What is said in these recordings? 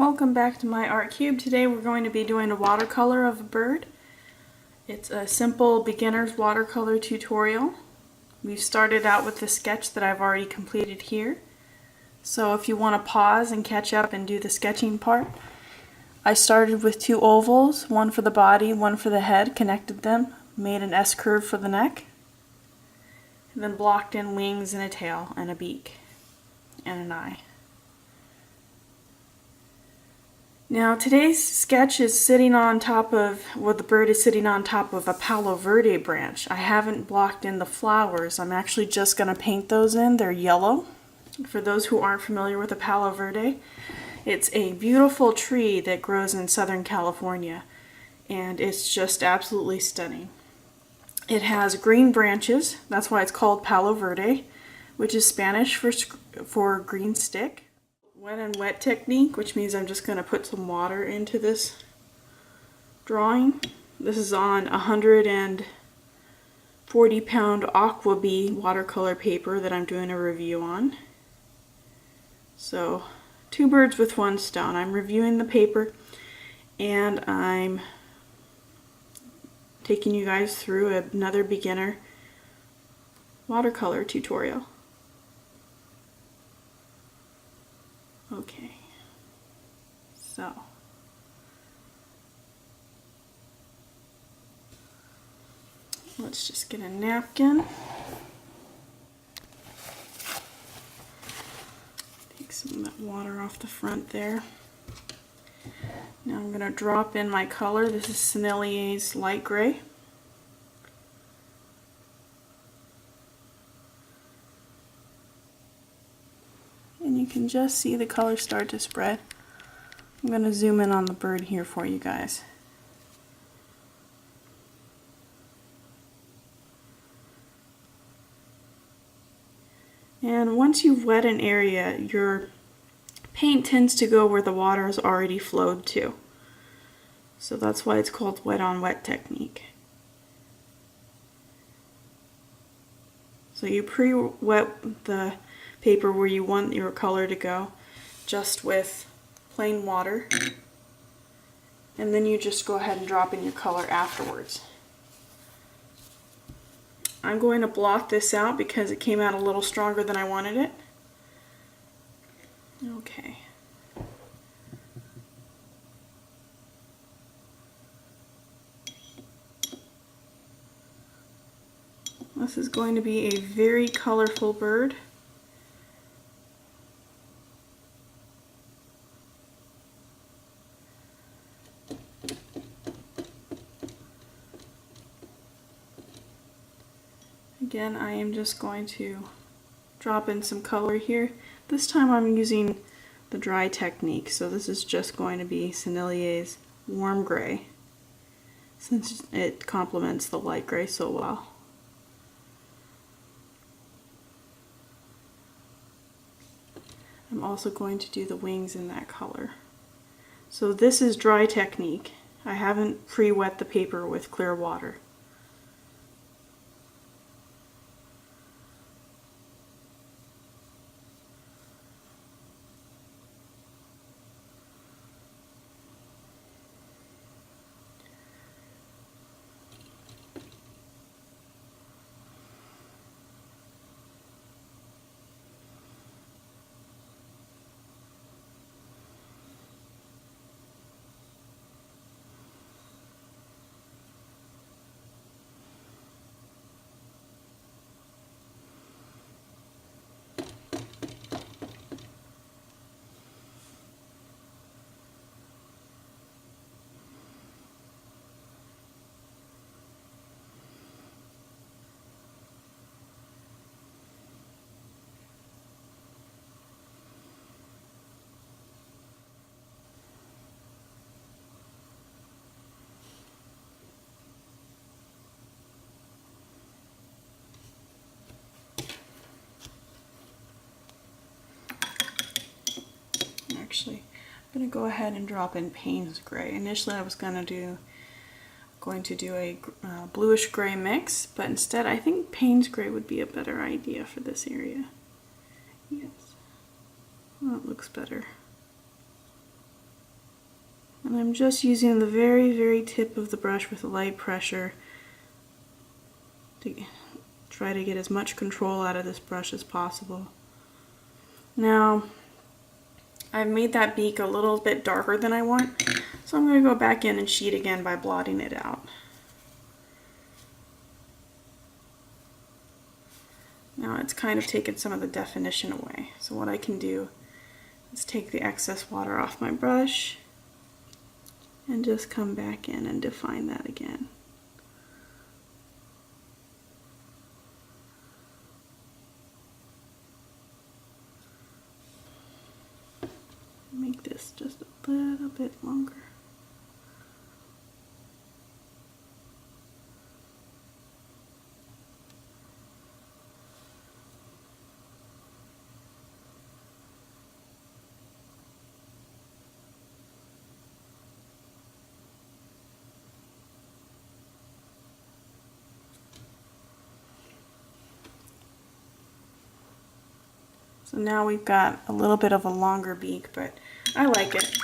Welcome back to MyArtCube. Today we're going to be doing a watercolor of a bird. It's a simple beginner's watercolor tutorial. We've started out with the sketch that I've already completed here. So if you want to pause and catch up and do the sketching part, I started with two ovals, one for the body, one for the head, connected them, made an S curve for the neck, and then blocked in wings and a tail and a beak and an eye. Now today's sketch is sitting on top of, well, the bird is sitting on top of a Palo Verde branch. I haven't blocked in the flowers. I'm actually just going to paint those in. They're yellow. For those who aren't familiar with a Palo Verde, it's a beautiful tree that grows in Southern California, and it's just absolutely stunning. It has green branches, that's why it's called Palo Verde, which is Spanish for green stick. Wet and wet technique, which means I'm just going to put some water into this drawing. This is on 140-pound Aquabee watercolor paper that I'm doing a review on. So, two birds with one stone. I'm reviewing the paper and I'm taking you guys through another beginner watercolor tutorial. Okay, so let's just get a napkin. Take some of that water off the front there. Now I'm going to drop in my color. This is Sennelier's light gray. And you can just see the color start to spread. I'm going to zoom in on the bird here for you guys. And once you've wet an area, your paint tends to go where the water has already flowed to. So that's why it's called wet on wet technique. So you pre-wet the paper where you want your color to go, just with plain water, and then you just go ahead and drop in your color afterwards. I'm going to blot this out because it came out a little stronger than I wanted it. Okay. This is going to be a very colorful bird. Again, I am just going to drop in some color here. This time I'm using the dry technique, so this is just going to be Sennelier's warm gray, since it complements the light gray so well. I'm also going to do the wings in that color. So this is dry technique. I haven't pre-wet the paper with clear water. Actually, I'm going to go ahead and drop in Payne's Gray. Initially I was going to do a bluish gray mix, but instead I think Payne's Gray would be a better idea for this area. Yes, well, it looks better. And I'm just using the very, very tip of the brush with a light pressure to try to get as much control out of this brush as possible. Now, I've made that beak a little bit darker than I want, so I'm going to go back in and sheet again by blotting it out. Now it's kind of taken some of the definition away, so what I can do is take the excess water off my brush and just come back in and define that again. Make this just a little bit longer. So now we've got a little bit of a longer beak, but I like it.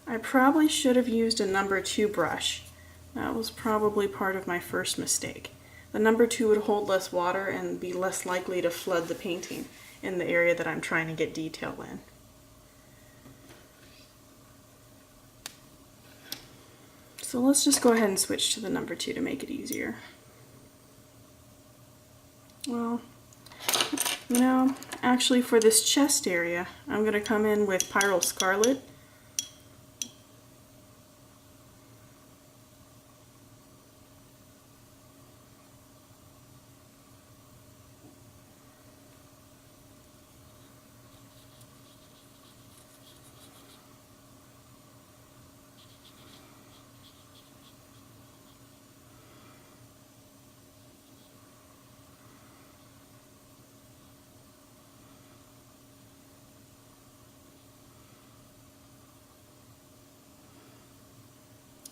I probably should have used a number 2 brush. That was probably part of my first mistake. The number 2 would hold less water and be less likely to flood the painting in the area that I'm trying to get detail in. So let's just go ahead and switch to the number 2 to make it easier. Well, you know, actually for this chest area, I'm going to come in with pyroll scarlet.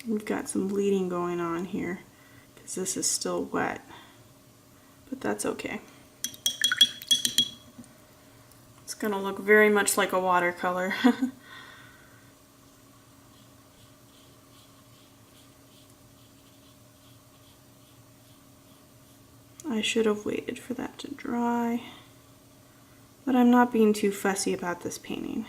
We've got some bleeding going on here because this is still wet, but that's okay. It's going to look very much like a watercolor. I should have waited for that to dry, but I'm not being too fussy about this painting.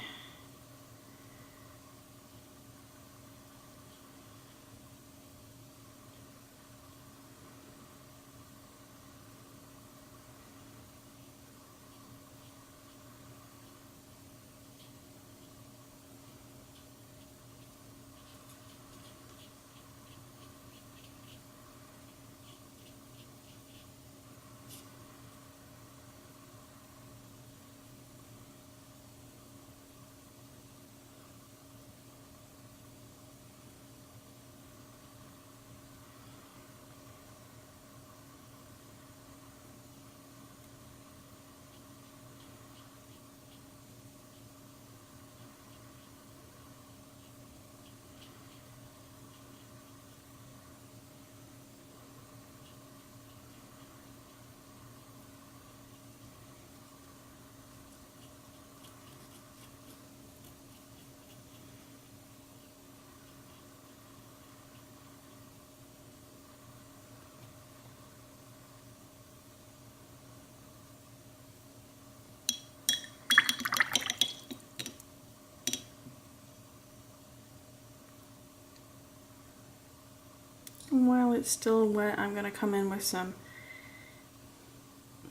And while it's still wet, I'm going to come in with some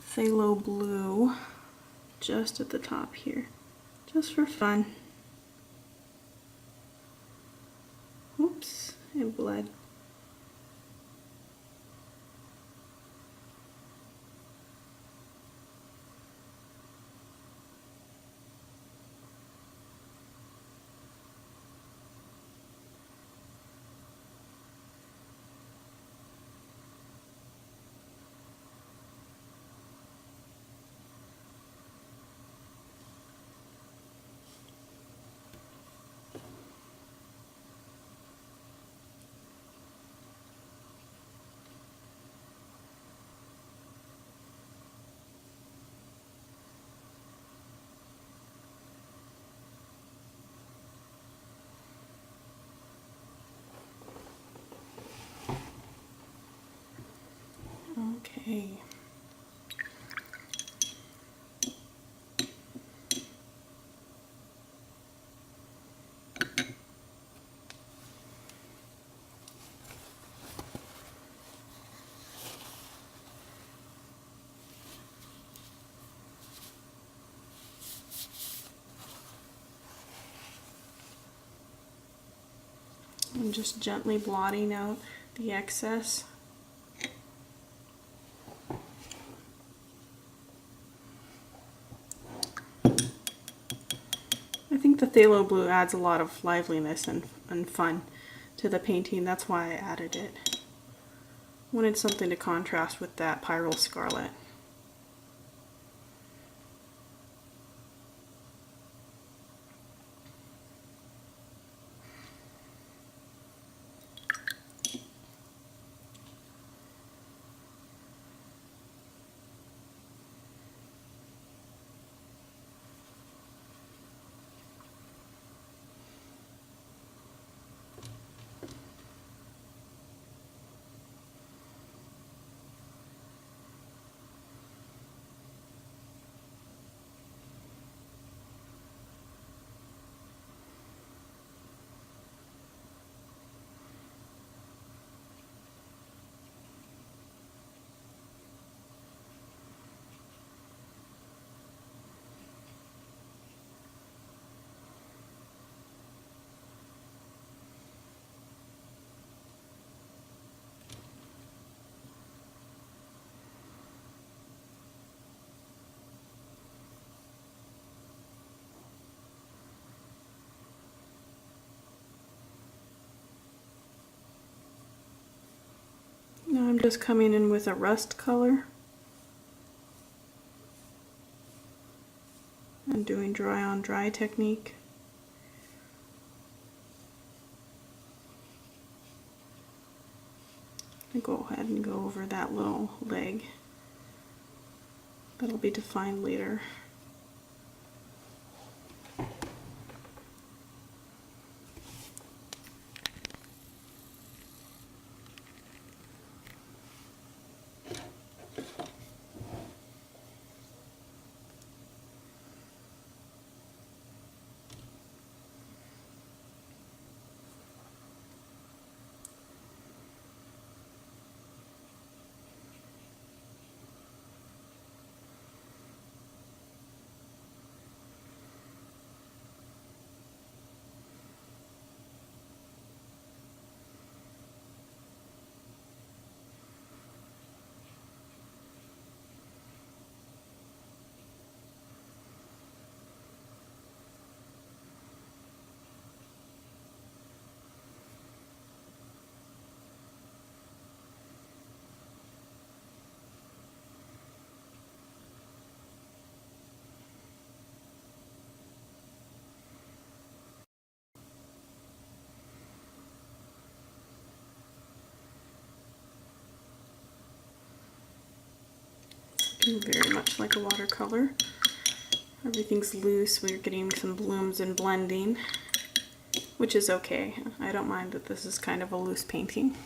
phthalo blue just at the top here, just for fun. Oops, it bled. Okay. I'm just gently blotting out the excess. I think the phthalo blue adds a lot of liveliness and fun to the painting. That's why I added it. Wanted something to contrast with that pyroll scarlet. Now I'm just coming in with a rust color and doing dry on dry technique. I go ahead and go over that little leg. That'll be defined later. Very much like a watercolor. Everything's loose. We're getting some blooms and blending, which is okay. I don't mind that this is kind of a loose painting.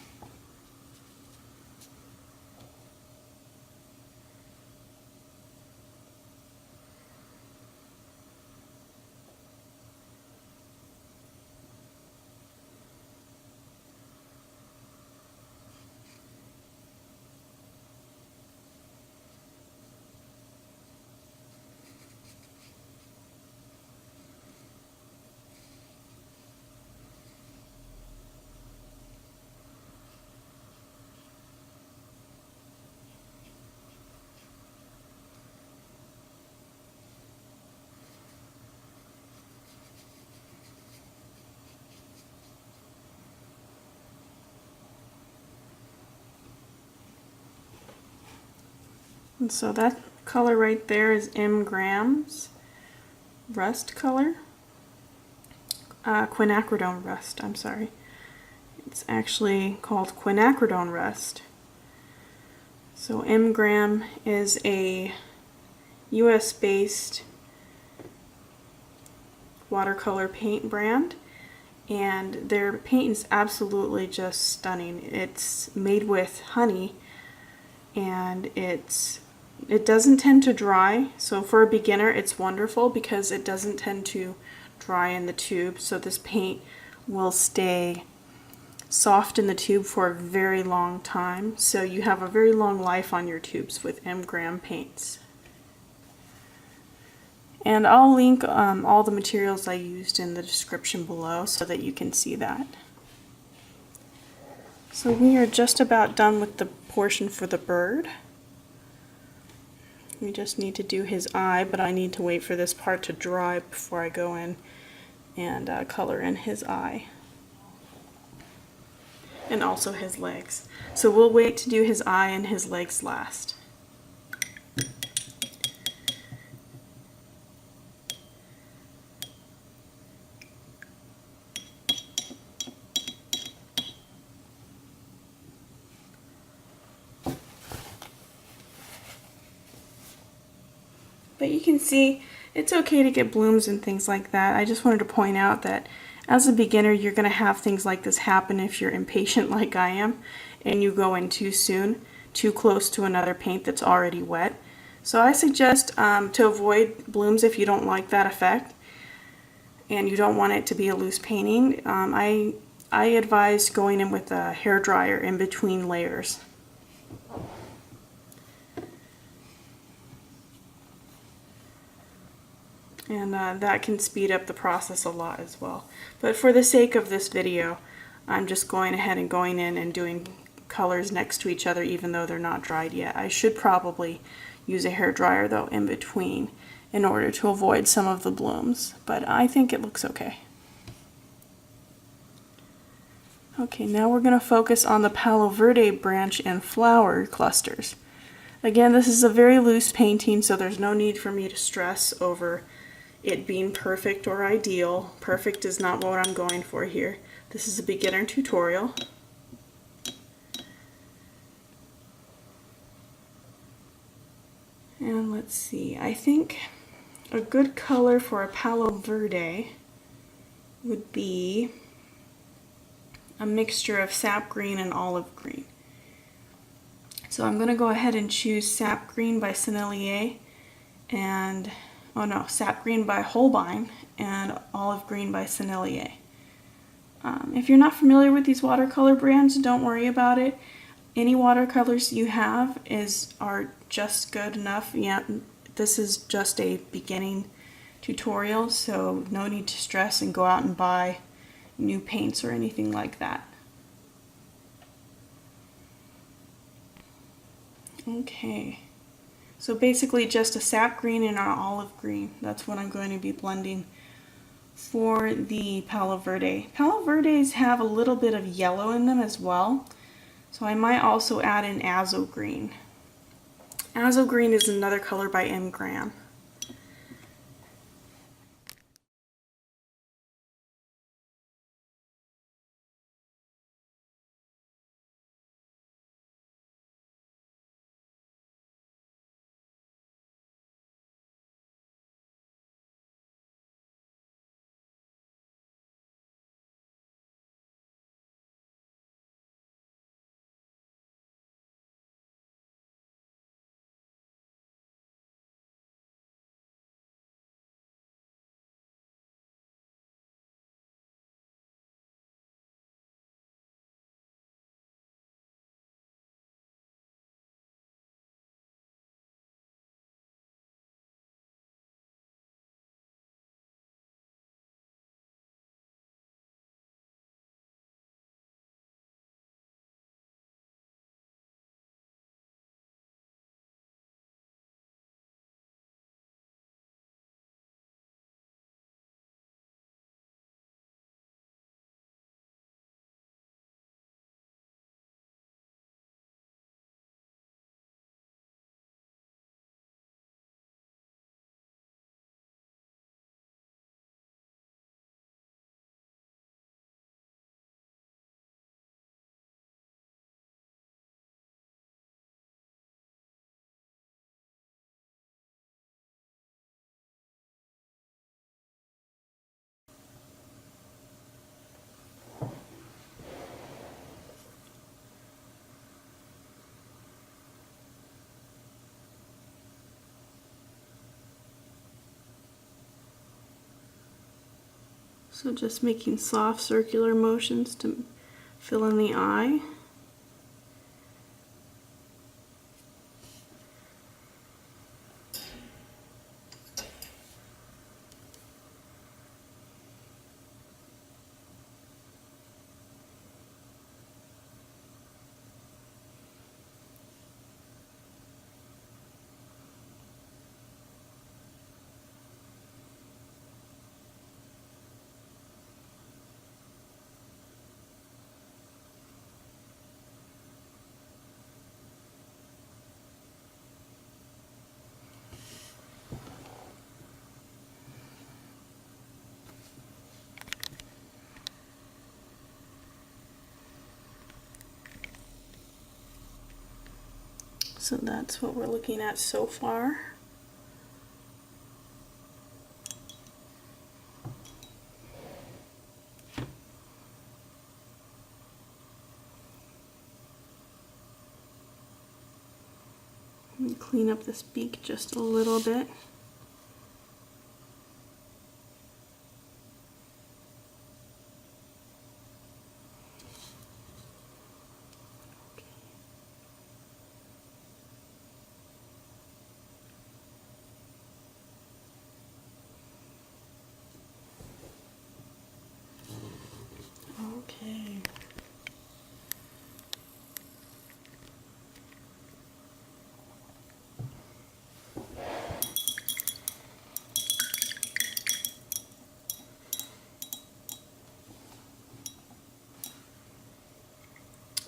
And so that color right there is M. Graham's rust color. Quinacridone rust, I'm sorry. It's actually called quinacridone rust. So M. Graham is a US based watercolor paint brand, and their paint is absolutely just stunning. It's made with honey, and it doesn't tend to dry. So for a beginner it's wonderful because it doesn't tend to dry in the tube, so this paint will stay soft in the tube for a very long time. So you have a very long life on your tubes with M-gram paints. And I'll link all the materials I used in the description below so that you can see that. So we are just about done with the portion for the bird. We just need to do his eye, but I need to wait for this part to dry before I go in and color in his eye. And also his legs. So we'll wait to do his eye and his legs last. But you can see it's okay to get blooms and things like that. I just wanted to point out that as a beginner you're going to have things like this happen if you're impatient like I am and you go in too soon, too close to another paint that's already wet. So I suggest to avoid blooms if you don't like that effect and you don't want it to be a loose painting. I advise going in with a hairdryer in between layers. And that can speed up the process a lot as well. But for the sake of this video, I'm just going ahead and going in and doing colors next to each other even though they're not dried yet. I should probably use a hairdryer though in between in order to avoid some of the blooms, but I think it looks okay. Okay, now we're going to focus on the Palo Verde branch and flower clusters. Again, this is a very loose painting, so there's no need for me to stress over it being perfect or ideal. Perfect is not what I'm going for here. This is a beginner tutorial. And let's see, I think a good color for a Palo Verde would be a mixture of sap green and olive green. So I'm going to go ahead and choose sap green by Sennelier and sap green by Holbein and olive green by Sennelier. If you're not familiar with these watercolor brands, don't worry about it. Any watercolors you have are just good enough. Yeah, this is just a beginning tutorial, so no need to stress and go out and buy new paints or anything like that. Okay. So basically just a sap green and an olive green. That's what I'm going to be blending for the Palo Verde. Palo Verdes have a little bit of yellow in them as well, so I might also add in azo green. Azo green is another color by M-gram. So just making soft circular motions to fill in the eye. So that's what we're looking at so far. Clean up this beak just a little bit. Okay.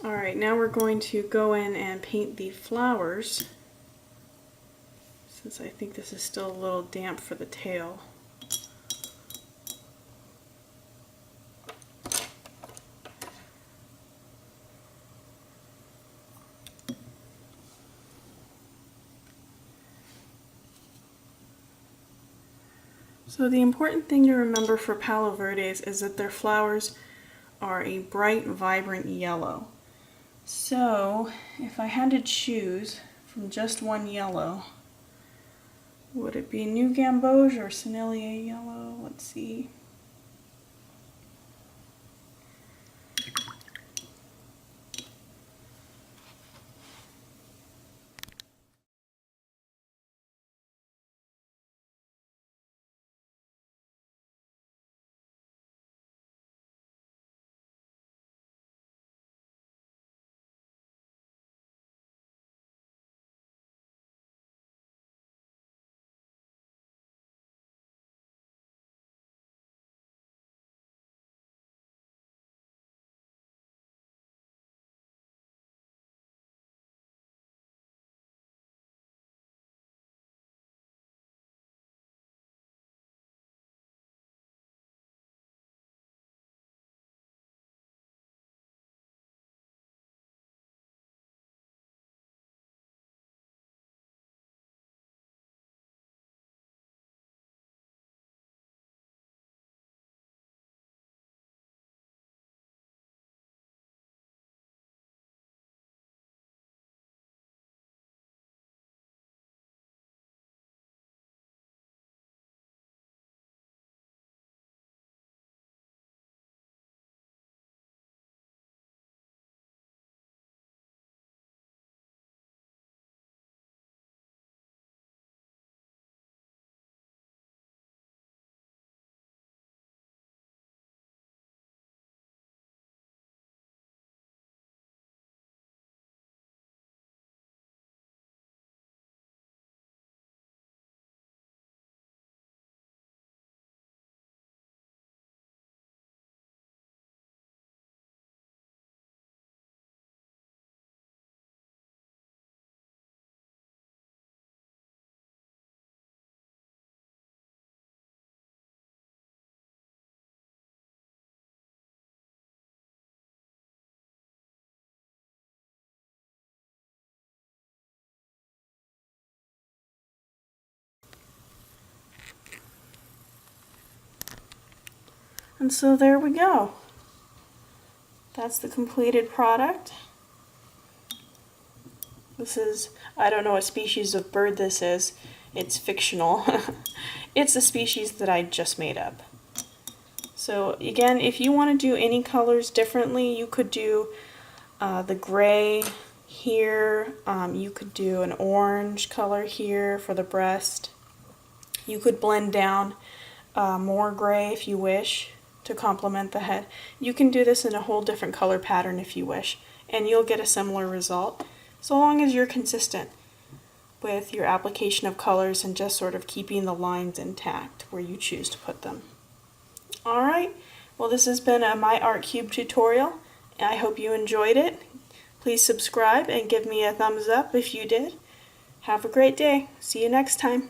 Alright, now we're going to go in and paint the flowers, since I think this is still a little damp for the tail. So the important thing to remember for Palo Verdes is that their flowers are a bright, vibrant yellow. So if I had to choose from just one yellow, would it be New Gamboge or Sennelier yellow? Let's see. And so there we go. That's the completed product. This is, I don't know what species of bird this is. It's fictional. It's a species that I just made up. So again, if you want to do any colors differently, you could do the gray here, you could do an orange color here for the breast. You could blend down more gray if you wish to complement the head. You can do this in a whole different color pattern if you wish, and you'll get a similar result, so long as you're consistent with your application of colors and just sort of keeping the lines intact where you choose to put them. Alright, well this has been a MyArtCube tutorial. I hope you enjoyed it. Please subscribe and give me a thumbs up if you did. Have a great day. See you next time.